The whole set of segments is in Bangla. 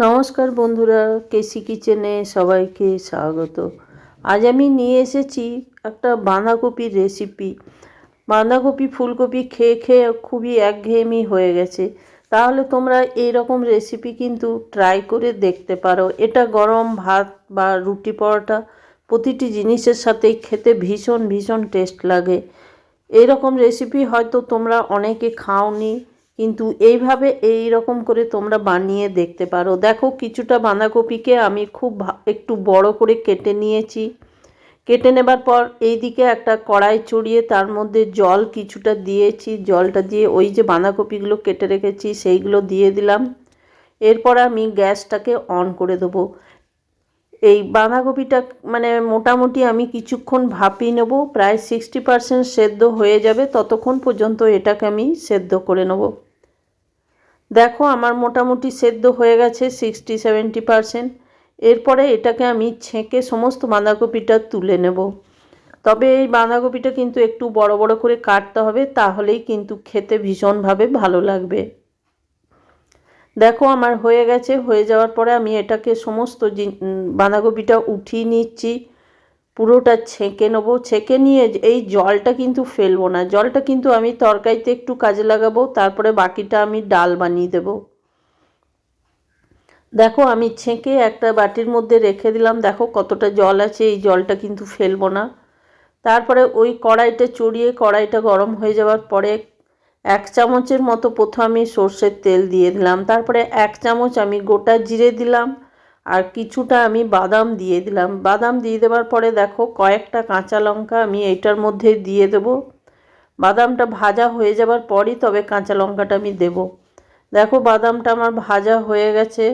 নমস্কার বন্ধুরা, কেসি কিচেনে সবাইকে স্বাগত। আজ আমি নিয়ে এসেছি একটা বাঁধাকপির রেসিপি। বাঁধাকপি ফুলকপি খেয়ে খেয়ে খুবই একঘেয়েমি হয়ে গেছে, তাহলে তোমরা এই রকম রেসিপি কিন্তু ট্রাই করে দেখতে পারো। এটা গরম ভাত বা রুটি পরোটা প্রতিটি জিনিসের সাথেই খেতে ভীষণ ভীষণ টেস্ট লাগে। এই রকম রেসিপি হয়তো তোমরা অনেকে খাওনি, কিন্তু এইভাবে এই রকম করে তোমরা বানিয়ে দেখতে পারো। দেখো, কিছুটা বাঁধাকপিকে আমি খুব একটু বড় করে কেটে নিয়েছি। কেটে নেবার পর এইদিকে একটা কড়াই চড়িয়ে তার মধ্যে জল কিছুটা দিয়েছি। জলটা দিয়ে ওই যে বাঁধাকপিগুলো কেটে রেখেছি সেইগুলো দিয়ে দিলাম। এরপর আমি গ্যাসটাকে অন করে দেবো। এই বাঁধাকপিটা মোটামুটি আমি কিছুক্ষণ ভাপিয়ে নেব, প্রায় 60% সেদ্ধ হয়ে যাবে, ততক্ষণ পর্যন্ত এটাকে আমি সেদ্ধ করে নেব। দেখো, আমার মোটামুটি সেদ্ধ হয়ে গেছে 60-70%। এরপরে এটাকে আমি ছেঁকে সমস্ত বাঁধাকপিটা তুলে নেব। তবে এই বাঁধাকপিটা কিন্তু একটু বড় বড় করে কাটতে হবে, তাহলেই কিন্তু খেতে ভীষণভাবে ভালো লাগবে। দেখো, আমার হয়ে গেছে। হয়ে যাওয়ার পরে আমি এটাকে সমস্ত বাঁধাকপিটা উঠিয়ে নিচ্ছি, পুরোটা ছেঁকে নেবো। ছেঁকে নিয়ে এই জলটা কিন্তু ফেলবো না, জলটা কিন্তু আমি তরকারিতে একটু কাজে লাগাবো, তারপরে বাকিটা আমি ডাল বানিয়ে দেবো। দেখো, আমি ছেঁকে একটা বাটির মধ্যে রেখে দিলাম। দেখো কতটা জল আছে, এই জলটা কিন্তু ফেলবো না। তারপরে ওই কড়াইটা চড়িয়ে কড়াইটা গরম হয়ে যাওয়ার পরে 1 চামচের মতো প্রথমে আমি সর্ষের তেল দিয়ে দিলাম। তারপরে 1 চামচ আমি গোটা জিরে দিলাম, আর কিছুটা আমি বাদাম দিয়ে দিলাম। বাদাম দিয়ে দেওয়ার পরে দেখো কয়েকটা কাঁচা লঙ্কা আমি এইটার মধ্যে দিয়ে দেব। বাদামটা ভাজা হয়ে যাবার পরই তবে কাঁচা লঙ্কাটা আমি দেব। দেখো, বাদামটা আমার ভাজা হয়ে গেছে।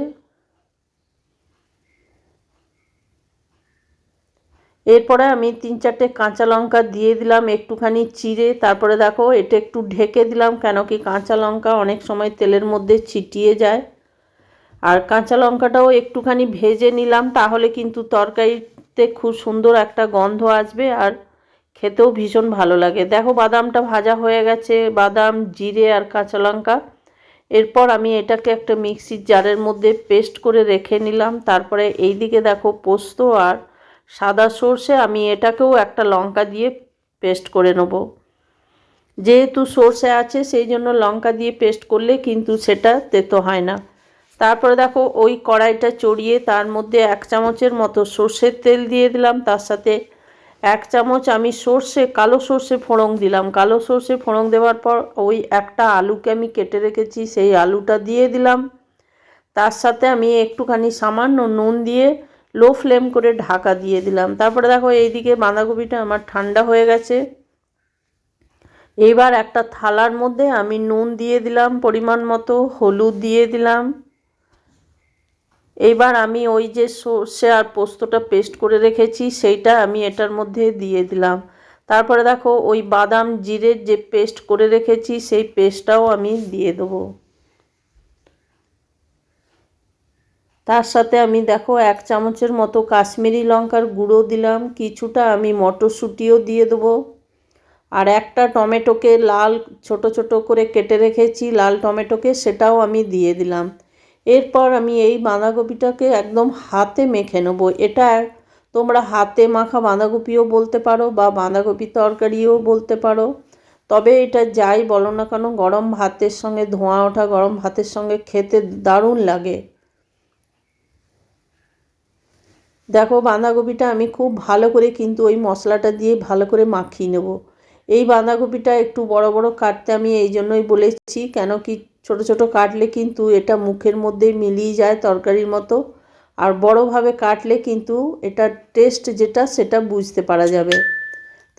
এরপরে আমি 3-4টে কাঁচা লঙ্কা দিয়ে দিলাম একটুখানি চিড়ে। তারপরে দেখো এটা একটু ঢেকে দিলাম, কেন কি কাঁচা লঙ্কা অনেক সময় তেলের মধ্যে ছিটিয়ে যায়। আর কাঁচা লঙ্কাটাও একটুখানি ভেজে নিলাম, তাহলে কিন্তু তরকারিতে খুব সুন্দর একটা গন্ধ আসবে আর খেতেও ভীষণ ভালো লাগে। দেখো, বাদামটা ভাজা হয়ে গেছে, বাদাম, জিরে আর কাঁচা লঙ্কা। এরপর আমি এটাকে একটা মিক্সির জারের মধ্যে পেস্ট করে রেখে নিলাম। তারপরে এইদিকে দেখো পোস্ত আর সাদা সর্ষে, আমি এটাকেও একটা লঙ্কা দিয়ে পেস্ট করে নেব। যেহেতু সর্ষে আছে সেই জন্য লঙ্কা দিয়ে পেস্ট করলে কিন্তু সেটা তেতো হয় না। তারপরে দেখো ওই কড়াইটা চড়িয়ে তার মধ্যে 1 চামচের মতো সর্ষের তেল দিয়ে দিলাম। তার সাথে 1 চামচ আমি কালো সর্ষে ফোড়ন দিলাম। কালো সর্ষে ফোড়ন দেওয়ার পর ওই একটা আলুকে আমি কেটে রেখেছি সেই আলুটা দিয়ে দিলাম। তার সাথে আমি একটুখানি সামান্য নুন দিয়ে লো ফ্লেম করে ঢাকা দিয়ে দিলাম। তারপরে দেখো এইদিকে বাঁধাকপিটা আমার ঠান্ডা হয়ে গেছে। এইবার একটা থালার মধ্যে আমি নুন দিয়ে দিলাম, পরিমাণ মতো হলুদ দিয়ে দিলাম। এইবার আমি ওই যে সর্ষে আর পোস্তটা পেস্ট করে রেখেছি সেইটা আমি এটার মধ্যে দিয়ে দিলাম। তারপরে দেখো ওই বাদাম জিরের যে পেস্ট করে রেখেছি সেই পেস্টটাও আমি দিয়ে দেবো। তার সাথে আমি দেখো 1 চামচের মতো কাশ্মীরি লঙ্কার গুঁড়ো দিলাম, কিছুটা আমি মটরশুঁটিও দিয়ে দেবো। আর একটা টমেটোকে লাল ছোট ছোট করে কেটে রেখেছি, লাল টমেটোকে, সেটাও আমি দিয়ে দিলাম। এরপর আমি এই বাঁধাকপিটাকে একদম হাতে মেখে নেব। এটা তোমরা হাতে মাখা বাঁধাকপিও বলতে পারো বা বাঁধাকপি তরকারিও বলতে পারো। তবে এটা যাই বলো না কেন, গরম ভাতের সঙ্গে, ধোঁয়া ওঠা গরম ভাতের সঙ্গে খেতে দারুণ লাগে। দেখো, বাঁধাকপিটা আমি খুব ভালো করে কিন্তু ওই মশলাটা দিয়ে ভালো করে মাখিয়ে নেব। এই বাঁধাকপিটা একটু বড় বড় কাটতে আমি এই জন্যই বলেছি, কেন কি ছোট ছোট কাটলে কিন্তু এটা মুখের মধ্যেই মিলিয়ে যায় তরকারির মতো, আর বড়ভাবে কাটলে কিন্তু এটা টেস্ট যেটা সেটা বুঝতে পারা যাবে।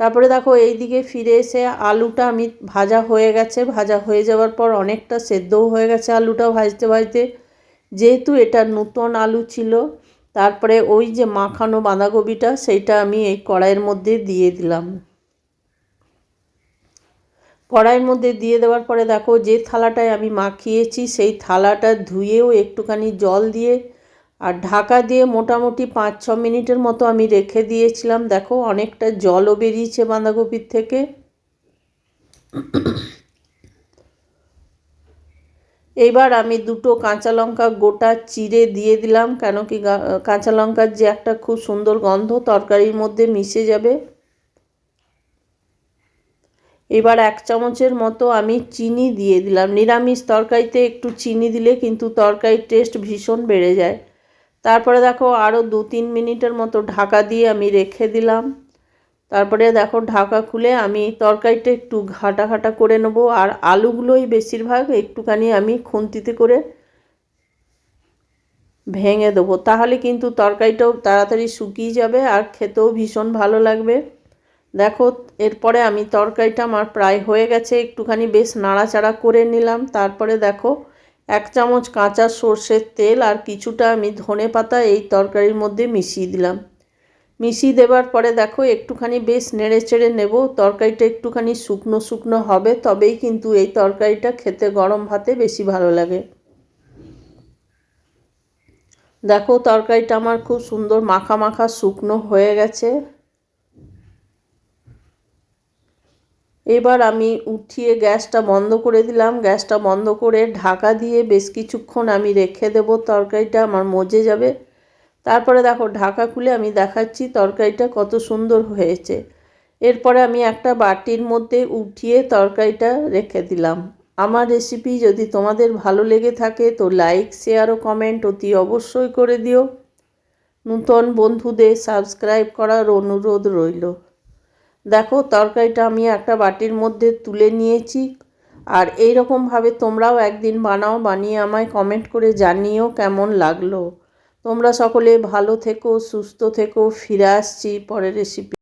তারপরে দেখো এইদিকে ফিরে এসে আলুটা আমি ভাজা হয়ে গেছে। ভাজা হয়ে যাওয়ার পর অনেকটা সেদ্ধও হয়ে গেছে আলুটা ভাজতে ভাজতে, যেহেতু এটা নতুন আলু ছিল। তারপরে ওই যে মাখানো বাঁধাকপিটা সেইটা আমি এই কড়াইয়ের মধ্যে দিয়ে দিলাম। কড়াইয়ের মধ্যে দিয়ে দেওয়ার পরে দেখো যে থালাটায় আমি মাখিয়েছি সেই থালাটা ধুয়েও একটুখানি জল দিয়ে আর ঢাকা দিয়ে মোটামুটি 5-6 মিনিটের মতো আমি রেখে দিয়েছিলাম। দেখো অনেকটা জলও বেরিয়েছে বাঁধাকপির থেকে। এইবার আমি দুটো কাঁচা লঙ্কা গোটা চিড়ে দিয়ে দিলাম, কেন কি কাঁচা লঙ্কার যে একটা খুব সুন্দর গন্ধ তরকারির মধ্যে মিশে যাবে। এবার 1 চামচের মতো আমি চিনি দিয়ে দিলাম। নিরামিষ তরকারিতে একটু চিনি দিলে কিন্তু তরকারির টেস্ট ভীষণ বেড়ে যায়। তারপরে দেখো আরও 2-3 মিনিটের মতো ঢাকা দিয়ে আমি রেখে দিলাম। তারপরে দেখো ঢাকা খুলে আমি তরকারিটা একটু ঘাটা ঘাটা করে নেবো, আর আলুগুলোই বেশিরভাগ একটুখানি আমি খুন্তিতে করে ভেঙে দেবো, তাহলে কিন্তু তরকারিটাও তাড়াতাড়ি শুকিয়ে যাবে আর খেতেও ভীষণ ভালো লাগবে। দেখো এরপরে আমি তরকারিটা আমার প্রায় হয়ে গেছে, একটুখানি বেশ নাড়াচাড়া করে নিলাম। তারপরে দেখো 1 চামচ কাঁচা সর্ষের তেল আর কিছুটা আমি ধনে পাতা এই তরকারির মধ্যে মিশিয়ে দিলাম। মিশিয়ে দেওয়ার পরে দেখো একটুখানি বেশ নেড়ে চেড়ে নেব। তরকারিটা একটুখানি শুকনো শুকনো হবে, তবেই কিন্তু এই তরকারিটা খেতে গরম ভাতে বেশি ভালো লাগে। দেখো তরকারিটা আমার খুব সুন্দর মাখা মাখা শুকনো হয়ে গেছে। এবার আমি উঠিয়ে গ্যাসটা বন্ধ করে দিলাম। গ্যাসটা বন্ধ করে ঢাকা দিয়ে বেশ কিছুক্ষণ আমি রেখে দেব, তরকারিটা আমার মজে যাবে। তারপরে দেখো ঢাকা খুলে আমি দেখাচ্ছি তরকারিটা কত সুন্দর হয়েছে। এরপরে আমি একটা বাটির মধ্যে উঠিয়ে তরকারিটা রেখে দিলাম। আমার রেসিপি যদি তোমাদের ভালো লেগে থাকে তো লাইক, শেয়ার ও কমেন্ট অতি অবশ্যই করে দিও। নতুন বন্ধুদের সাবস্ক্রাইব করার অনুরোধ রইল। দেখো তরকারিটা আমি একটা বাটির মধ্যে তুলে নিয়েছি। আর এই রকমভাবে তোমরাও একদিন বানাও, বানিয়ে আমায় কমেন্ট করে জানিও কেমন লাগলো। তোমরা সকলে ভালো থেকো, সুস্থ থেকো। ফিরে আসছি পরের রেসিপি।